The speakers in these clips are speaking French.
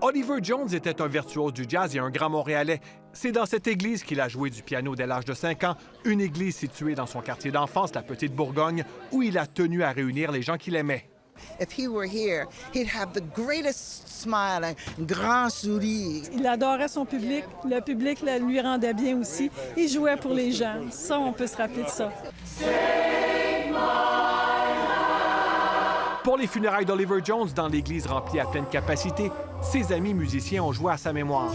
Oliver Jones était un virtuose du jazz et un grand Montréalais. C'est dans cette église qu'il a joué du piano dès l'âge de 5 ans, une église située dans son quartier d'enfance, la Petite Bourgogne, où il a tenu à réunir les gens qu'il aimait. If he were here, he'd have the greatest smile, un grand sourire. Il adorait son public, le public lui rendait bien aussi. Il jouait pour les gens. Ça, on peut se rappeler de ça. Pour les funérailles d'Oliver Jones dans l'église remplie à pleine capacité, ses amis musiciens ont joué à sa mémoire.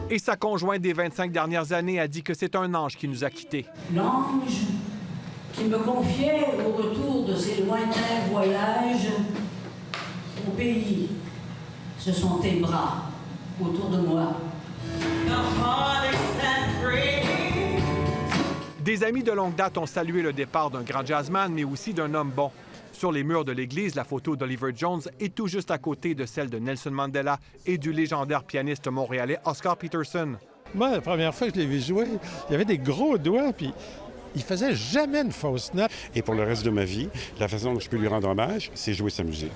Et sa conjointe des 25 dernières années a dit que c'est un ange qui nous a quittés. L'ange qui me confiait au retour de ses lointains voyages au pays. Ce sont tes bras autour de moi. Des amis de longue date ont salué le départ d'un grand jazzman, mais aussi d'un homme bon. Sur les murs de l'église, la photo d'Oliver Jones est tout juste à côté de celle de Nelson Mandela et du légendaire pianiste montréalais Oscar Peterson. Moi, la première fois que je l'ai vu jouer, il avait des gros doigts, puis il faisait jamais une fausse note. Et pour le reste de ma vie, la façon dont je peux lui rendre hommage, c'est jouer sa musique.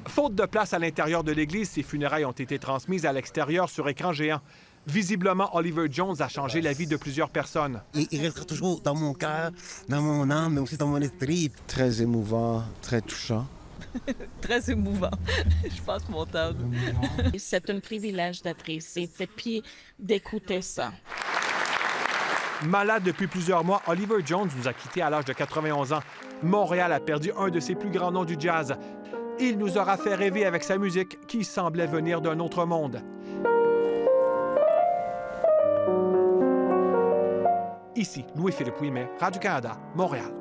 Faute de place à l'intérieur de l'église, ses funérailles ont été transmises à l'extérieur sur écran géant. Visiblement, Oliver Jones a changé la vie de plusieurs personnes. Il restera toujours dans mon cœur, dans mon âme, mais aussi dans mon esprit. Très émouvant, très touchant. Très émouvant. Je passe mon temps. C'est un privilège d'être ici, puis d'écouter ça. Malade depuis plusieurs mois, Oliver Jones nous a quittés à l'âge de 91 ans. Montréal a perdu un de ses plus grands noms du jazz. Il nous aura fait rêver avec sa musique qui semblait venir d'un autre monde. Ici, Louis-Philippe Ouimet, Radio-Canada, Montréal.